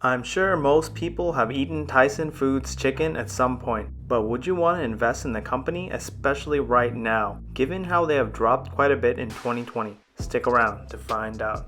I'm sure most people have eaten Tyson Foods chicken at some point, but would you want to invest in the company, especially right now, given how they have dropped quite a bit in 2020? Stick around to find out.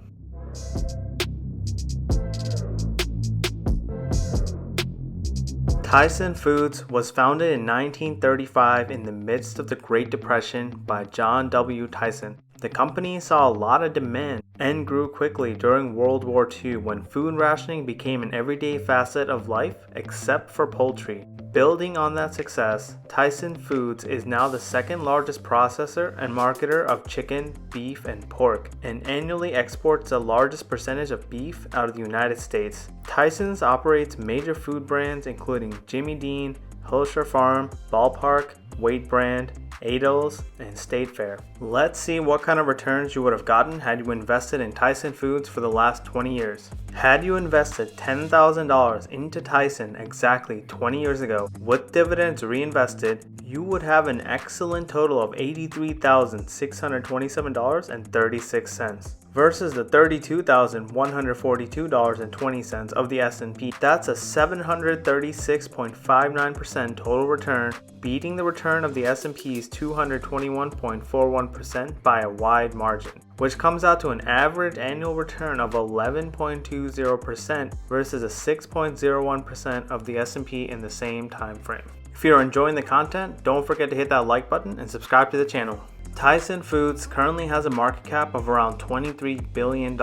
Tyson Foods was founded in 1935 in the midst of the Great Depression by John W. Tyson. The company saw a lot of demand and grew quickly during World War II when food rationing became an everyday facet of life except for poultry. Building on that success, Tyson Foods is now the second largest processor and marketer of chicken, beef, and pork, and annually exports the largest percentage of beef out of the United States. Tyson's operates major food brands including Jimmy Dean, Hillshire Farm, Ballpark, Weight Brand, Ados, and State Fair. Let's see what kind of returns you would have gotten had you invested in Tyson Foods for the last 20 years. Had you invested $10,000 into Tyson exactly 20 years ago, with dividends reinvested, you would have an excellent total of $83,627.36 versus the $32,142.20 of the S&P. That's a 736.59% total return, beating the return of the S&P's 221.41% by a wide margin, which comes out to an average annual return of 11.20% versus a 6.01% of the S&P in the same time frame. If you're enjoying the content, don't forget to hit that like button and subscribe to the channel. Tyson Foods currently has a market cap of around $23 billion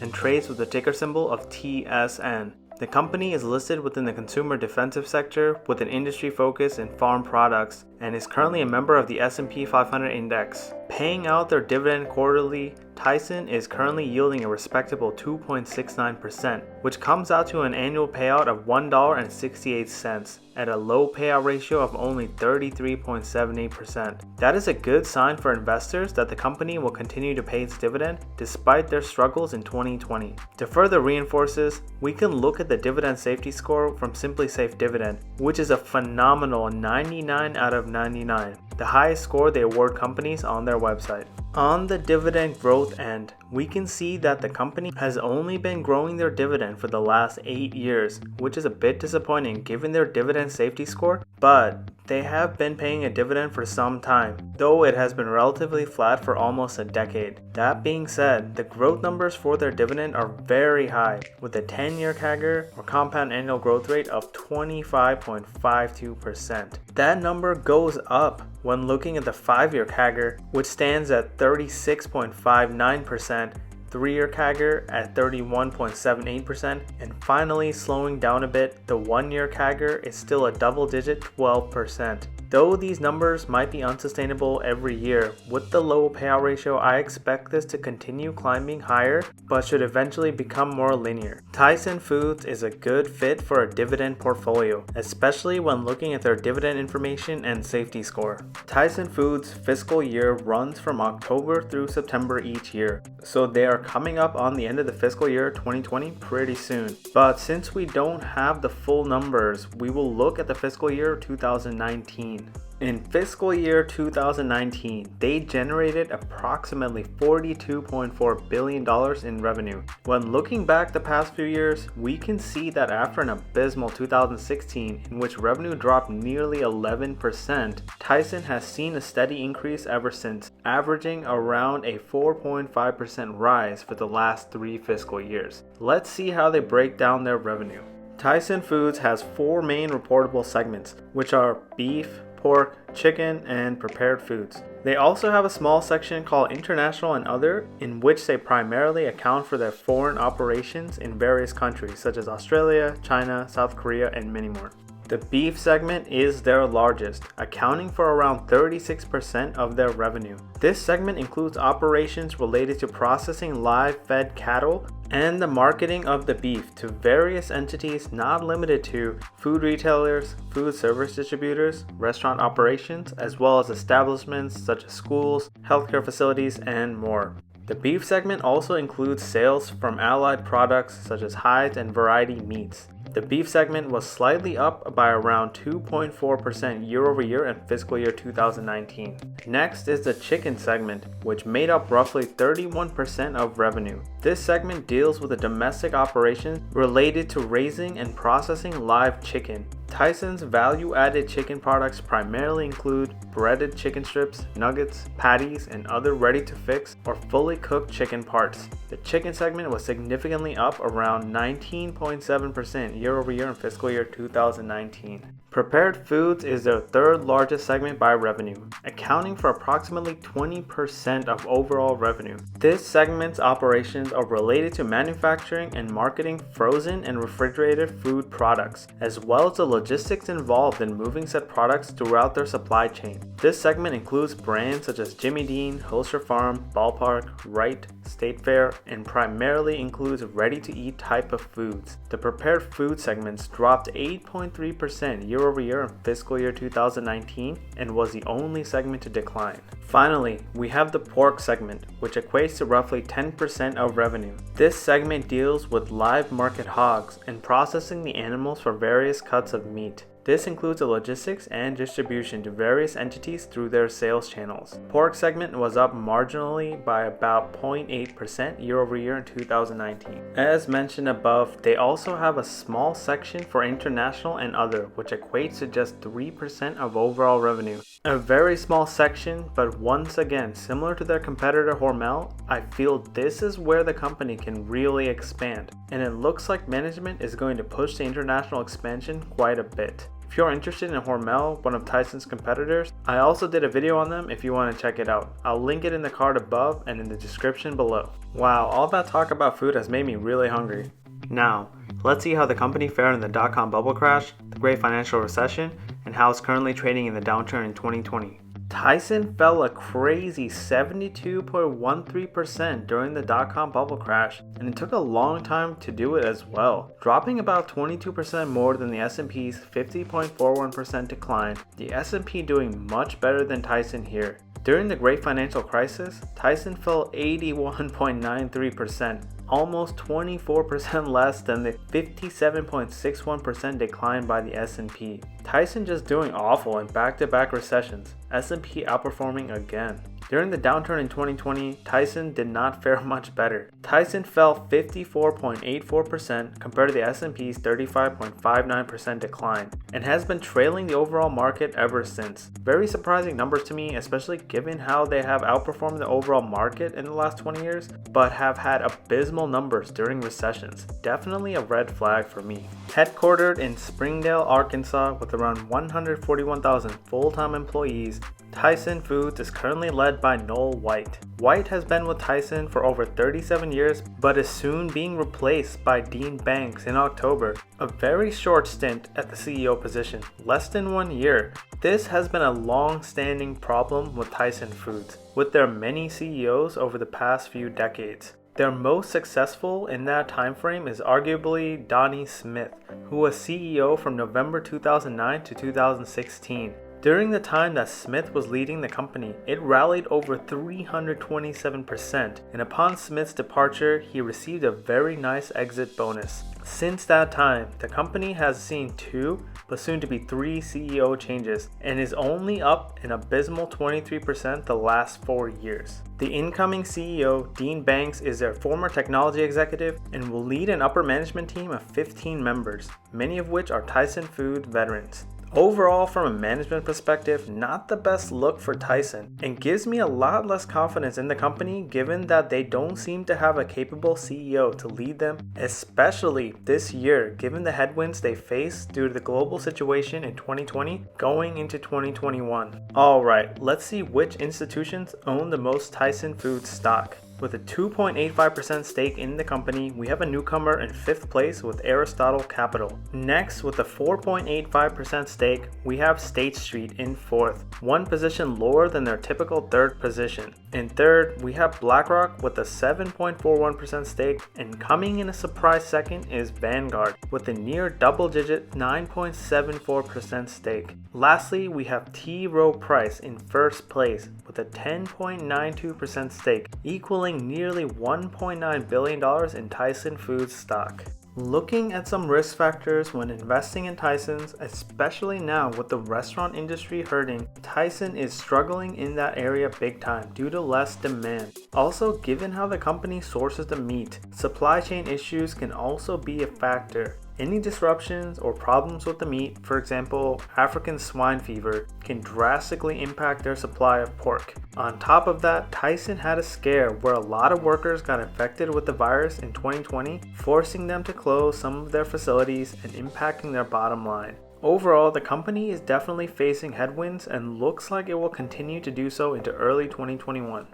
and trades with the ticker symbol of TSN. The company is listed within the consumer defensive sector with an industry focus in farm products and is currently a member of the S&P 500 index. Paying out their dividend quarterly, Tyson is currently yielding a respectable 2.69%, which comes out to an annual payout of $1.68 at a low payout ratio of only 33.78%. That is a good sign for investors that the company will continue to pay its dividend despite their struggles in 2020. To further reinforce this, we can look at the dividend safety score from Simply Safe Dividend, which is a phenomenal 99 out of 99, the highest score they award companies on their website. On the dividend growth end, we can see that the company has only been growing their dividend for the last 8 years, which is a bit disappointing given their dividend safety score, but they have been paying a dividend for some time, though it has been relatively flat for almost a decade. That being said, the growth numbers for their dividend are very high, with a 10-year CAGR or compound annual growth rate of 25.52%. That number goes up when looking at the 5-year CAGR, which stands at 36.59%, 3-year CAGR at 31.78%, and finally slowing down a bit, the 1-year CAGR is still a double-digit 12%. Though these numbers might be unsustainable every year, with the low payout ratio, I expect this to continue climbing higher, but should eventually become more linear. Tyson Foods is a good fit for a dividend portfolio, especially when looking at their dividend information and safety score. Tyson Foods' fiscal year runs from October through September each year, so they are coming up on the end of the fiscal year 2020 pretty soon. But since we don't have the full numbers, we will look at the fiscal year 2019. In fiscal year 2019, they generated approximately $42.4 billion in revenue. When looking back the past few years, we can see that after an abysmal 2016 in which revenue dropped nearly 11%, Tyson has seen a steady increase ever since, averaging around a 4.5% rise for the last 3 fiscal years. Let's see how they break down their revenue. Tyson Foods has 4 main reportable segments, which are beef, pork, chicken, and prepared foods. They also have a small section called International and Other, in which they primarily account for their foreign operations in various countries such as Australia, China, South Korea, and many more. The beef segment is their largest, accounting for around 36% of their revenue. This segment includes operations related to processing live fed cattle and the marketing of the beef to various entities not limited to food retailers, food service distributors, restaurant operations, as well as establishments such as schools, healthcare facilities, and more. The beef segment also includes sales from allied products such as hides and variety meats. The beef segment was slightly up by around 2.4% year over year in fiscal year 2019. Next is the chicken segment, which made up roughly 31% of revenue. This segment deals with the domestic operations related to raising and processing live chicken. Tyson's value-added chicken products primarily include breaded chicken strips, nuggets, patties, and other ready-to-fix or fully cooked chicken parts. The chicken segment was significantly up around 19.7% year over year in fiscal year 2019. Prepared foods is their third largest segment by revenue, accounting for approximately 20% of overall revenue. This segment's operations are related to manufacturing and marketing frozen and refrigerated food products, as well as the logistics involved in moving said products throughout their supply chain. This segment includes brands such as Jimmy Dean, Hillshire Farm, Ballpark, Wright, State Fair, and primarily includes ready-to-eat type of foods. The prepared food segments dropped 8.3% year over year in fiscal year 2019 and was the only segment to decline. Finally, we have the pork segment, which equates to roughly 10% of revenue. This segment deals with live market hogs and processing the animals for various cuts of meat. This includes the logistics and distribution to various entities through their sales channels. Pork segment was up marginally by about 0.8% year over year in 2019. As mentioned above, they also have a small section for international and other, which equates to just 3% of overall revenue. A very small section, but once again, similar to their competitor Hormel, I feel this is where the company can really expand, and it looks like management is going to push the international expansion quite a bit. If you're interested in Hormel, one of Tyson's competitors, I also did a video on them if you want to check it out. I'll link it in the card above and in the description below. Wow, all that talk about food has made me really hungry. Now, let's see how the company fared in the dot-com bubble crash, the Great Financial Recession, and how it's currently trading in the downturn in 2020. Tyson fell a crazy 72.13% during the dot-com bubble crash, and it took a long time to do it as well, dropping about 22% more than the S&P's 50.41% decline, the S&P doing much better than Tyson here. During the Great Financial Crisis, Tyson fell 81.93%, almost 24% less than the 57.61% decline by the S&P. Tyson just doing awful in back-to-back recessions, S&P outperforming again. During the downturn in 2020, Tyson did not fare much better. Tyson fell 54.84% compared to the S&P's 35.59% decline, and has been trailing the overall market ever since. Very surprising numbers to me, especially given how they have outperformed the overall market in the last 20 years, but have had abysmal numbers during recessions. Definitely a red flag for me. Headquartered in Springdale, Arkansas, with around 141,000 full-time employees, Tyson Foods is currently led by Noel White. White has been with Tyson for over 37 years, but is soon being replaced by Dean Banks in October. A very short stint at the CEO position, less than 1 year. This has been a long-standing problem with Tyson Foods, with their many CEOs over the past few decades. Their most successful in that time frame is arguably Donnie Smith, who was CEO from November 2009 to 2016. During the time that Smith was leading the company, it rallied over 327%, and upon Smith's departure, he received a very nice exit bonus. Since that time, the company has seen 2, but soon to be 3 CEO changes, and is only up an abysmal 23% the last 4 years. The incoming CEO, Dean Banks, is their former technology executive and will lead an upper management team of 15 members, many of which are Tyson Foods veterans. Overall, from a management perspective, not the best look for Tyson, and gives me a lot less confidence in the company given that they don't seem to have a capable CEO to lead them, especially this year given the headwinds they face due to the global situation in 2020 going into 2021. Alright, let's see which institutions own the most Tyson Foods stock. With a 2.85% stake in the company, we have a newcomer in 5th place with Aristotle Capital. Next, with a 4.85% stake, we have State Street in 4th, 1 position lower than their typical 3rd position. In 3rd, we have BlackRock with a 7.41% stake, and coming in a surprise 2nd is Vanguard with a near double-digit 9.74% stake. Lastly, we have T. Rowe Price in 1st place with with a 10.92% stake, equaling nearly $1.9 billion in Tyson Foods stock. Looking at some risk factors when investing in Tyson's, especially now with the restaurant industry hurting, Tyson is struggling in that area big time due to less demand. Also, given how the company sources the meat, supply chain issues can also be a factor. Any disruptions or problems with the meat, for example, African swine fever, can drastically impact their supply of pork. On top of that, Tyson had a scare where a lot of workers got infected with the virus in 2020, forcing them to close some of their facilities and impacting their bottom line. Overall, the company is definitely facing headwinds and looks like it will continue to do so into early 2021.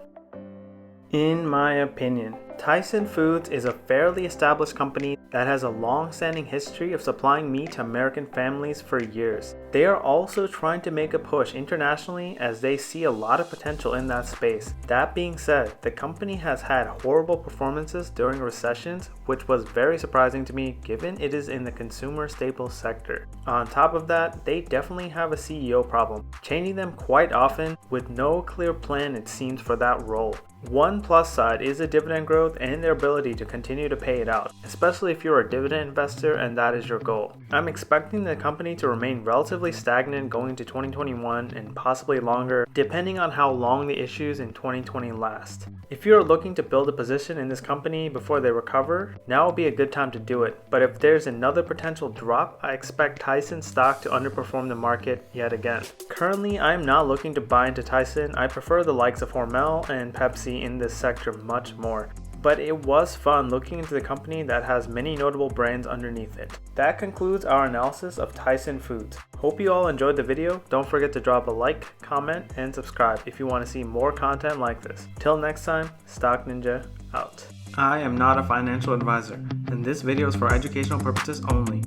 In my opinion, Tyson Foods is a fairly established company that has a long-standing history of supplying meat to American families for years. They are also trying to make a push internationally as they see a lot of potential in that space. That being said, the company has had horrible performances during recessions, which was very surprising to me given it is in the consumer staples sector. On top of that, they definitely have a CEO problem, changing them quite often with no clear plan it seems for that role. One plus side is the dividend growth and their ability to continue to pay it out, especially if you're a dividend investor and that is your goal. I'm expecting the company to remain relatively stagnant going into 2021 and possibly longer, depending on how long the issues in 2020 last. If you're looking to build a position in this company before they recover, now will be a good time to do it. But if there's another potential drop, I expect Tyson stock to underperform the market yet again. Currently, I'm not looking to buy into Tyson. I prefer the likes of Hormel and Pepsi in this sector much more. But it was fun looking into the company that has many notable brands underneath it. That concludes our analysis of Tyson Foods. Hope you all enjoyed the video. Don't forget to drop a like, comment, and subscribe if you want to see more content like this. Till next time, Stock Ninja out. I am not a financial advisor, and this video is for educational purposes only.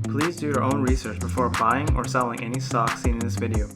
Please do your own research before buying or selling any stocks seen in this video.